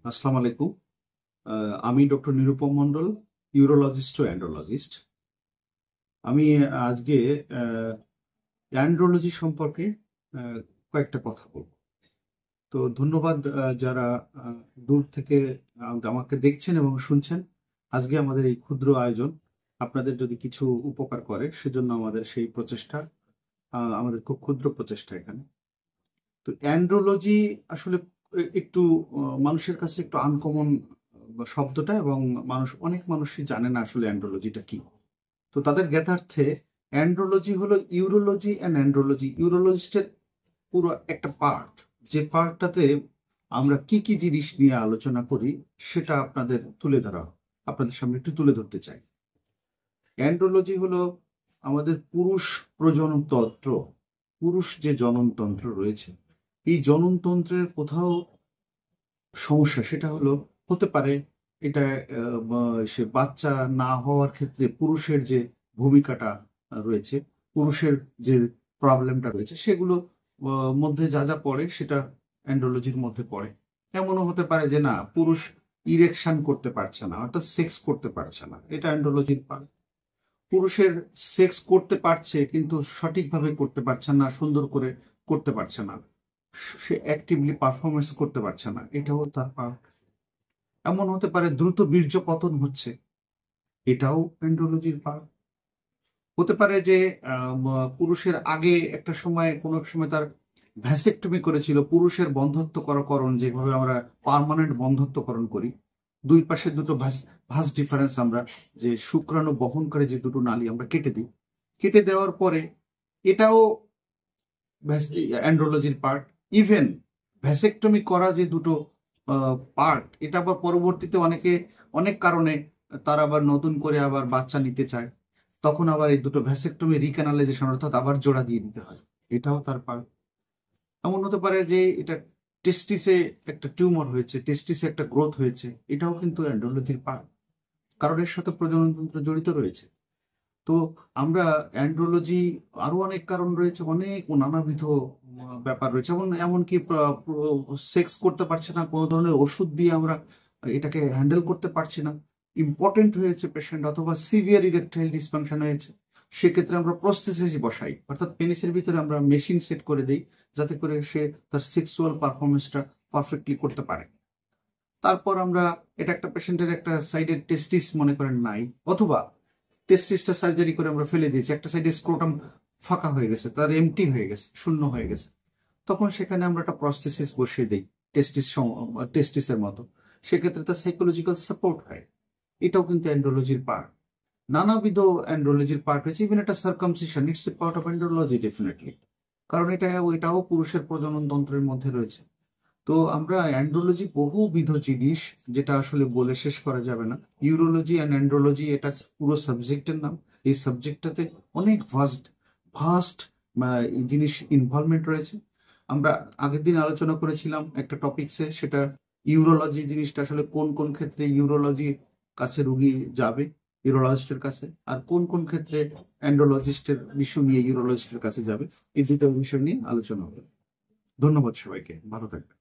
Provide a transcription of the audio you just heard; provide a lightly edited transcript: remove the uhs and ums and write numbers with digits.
আসসালামু আলাইকুম। আমি ডক্টর নিরুপম মণ্ডল, ইউরোলজিস্ট ও অ্যান্ড্রোলজিস্ট। আমি আজকে অ্যান্ড্রোলজি সম্পর্কে আহ, কয়েকটা কথা বলবো। তো ধন্যবাদ যারা আহ, দূর থেকে আমাকে দেখছেন এবং শুনছেন। আজকে আমাদের এই ক্ষুদ্র আয়োজন আপনাদের যদি কিছু উপকার করে সেজন্য আমাদের সেই প্রচেষ্টা, আমাদের খুব ক্ষুদ্র প্রচেষ্টা এখানে। তো অ্যান্ড্রোলজি আসলে একটু মানুষের কাছে একটু আনকমন শব্দটা, এবং অনেক মানুষই জানে না আসলে অ্যান্ড্রোলজিটা কি। তো তাদের জ্ঞাতার্থে অ্যান্ড্রোলজি হলো ইউরোলজি অ্যান্ড অ্যান্ড্রোলজি, ইউরোলজিস্টের পুরো একটা পার্ট, যে পার্টটাতে আমরা কি কি জিনিস নিয়ে আলোচনা করি সেটা আপনাদের সামনে একটু তুলে ধরতে চাই। অ্যান্ড্রোলজি হলো আমাদের পুরুষ প্রজননতন্ত্র, পুরুষ যে জননতন্ত্র রয়েছে, এই জননতন্ত্রের কোথাও সমস্যা, সেটা হতে পারে এটা সে বাচ্চা না হওয়ার ক্ষেত্রে পুরুষের যে ভূমিকাটা রয়েছে, পুরুষের যে প্রবলেমটা রয়েছে, সেগুলো মধ্যে যা যা পড়ে সেটা অ্যান্ড্রোলজির মধ্যে পড়ে। এমনও হতে পারে যে না, পুরুষ ইরেকশন করতে পারছে না, অর্থাৎ সেক্স করতে পারছে না, এটা অ্যান্ড্রোলজির পার্ট। পুরুষের সেক্স করতে পারছে কিন্তু সঠিকভাবে করতে পারছে না, সুন্দর করে করতে পারছে না, সে অ্যাক্টিভলি পারফরমেন্স করতে পারছে না, এটাও তার পার্ট। এমন হতে পারে দ্রুত বীর্য পতন হচ্ছে, এটাও অ্যান্ড্রোলজির পার্ট। হতে পারে যে পুরুষের আগে একটা সময়, কোনো এক সময় তার ভ্যাসেক্টমি করেছিল, পুরুষের বন্ধ্যত্বকরণ, যেভাবে আমরা পার্মানেন্ট বন্ধ্যত্বকরণ করি, দুই পাশে দুটো ভাস ডিফারেন্স, আমরা যে শুক্রাণু বহন করে যে দুটো নালী আমরা কেটে দিই, কেটে দেওয়ার পরে এটাও অ্যান্ড্রোলজির পার্ট। ইভেন ভ্যাসেক্টমি করা যে দুটো পার্ট, এটা আবার পরবর্তীতে অনেক কারণে তারা আবার নতুন করে আবার বাচ্চা নিতে চায়, তখন আবার এই দুটো ভ্যাসেক্টমি রিক্যানালাইজেশন, অর্থাৎ আবার জোড়া দিয়ে দিতে হয়, এটাও তার পার্ট। এমন হতে পারে যে এটা টেস্টিসে একটা টিউমার হয়েছে, টেস্টিসে একটা গ্রোথ হয়েছে, এটাও কিন্তু অ্যান্ড্রোলজির পার্ট, কারণ এর সাথে প্রজননতন্ত্র জড়িত রয়েছে। তো আমরা অ্যান্ড্রোলজি, আরো অনেক কারণ রয়েছে, অনেক নানাবিধ ব্যাপার রয়েছে, এমনকি সেক্স করতে পারছে না, কোনো ধরনের ওষুধ দিয়ে আমরা এটাকে হ্যান্ডেল করতে পারছি না, ইম্পর্টেন্ট হয়েছে পেশেন্ট, অথবা সিভিয়ার ইরেকটাইল ডিসফাংশন হয়েছে, সেক্ষেত্রে আমরা প্রস্থেসিস বসাই, অর্থাৎ পেনিসের ভিতরে আমরা মেশিন সেট করে দিই, যাতে করে সে তার সেক্সুয়াল পারফরমেন্সটা পারফেক্টলি করতে পারে। তারপর আমরা, এটা একটা পেশেন্টের একটা সাইডের টেস্টিস মনে করেন নাই, অথবা টেস্টিসটা সার্জারি করে আমরা ফেলে দিয়েছি, একটা সাইডে স্ক্রোটাম ফাঁকা হয়ে গেছে, তার এমটি হয়ে গেছে, শূন্য হয়ে গেছে, তখন সেখানে আমরা একটা প্রস্থেসিস বসিয়ে দিই, টেস্টিসের মতো, সেক্ষেত্রে তার সাইকোলজিক্যাল সাপোর্ট হয়, এটাও কিন্তু অ্যান্ড্রোলজির পার্ট। নানাবিধ অ্যান্ড্রোলজির পার্ট হয়েছে, ইভেন একটা circumcision, it's a part of andrology এটাও পুরুষের প্রজনন তন্ত্রের মধ্যে রয়েছে। তো আমরা অ্যান্ড্রোলজি বহুবিধ জিনিস, যেটা আসলে বলে শেষ করা যাবে না। ইউরোলজি অ্যান্ড অ্যান্ড্রোলজি, এটা পুরো সাবজেক্টের নাম। এই সাবজেক্টটাতে অনেক ভাস্ট ভাস্ট জিনিস ইনভলভমেন্ট রয়েছে। আমরা আগের দিন আলোচনা করেছিলাম একটা টপিকসে, সেটা ইউরোলজি জিনিসটা আসলে কোন কোন ক্ষেত্রে ইউরোলজির কাছে রুগী যাবে, ইউরোলজিস্টের কাছে, আর কোন কোন ক্ষেত্রে অ্যান্ড্রোলজিস্টের বিষয় নিয়ে ইউরোলজিস্টের কাছে যাবে, এই দুটো বিষয় নিয়ে আলোচনা হবে। ধন্যবাদ সবাইকে, ভালো থাকবেন।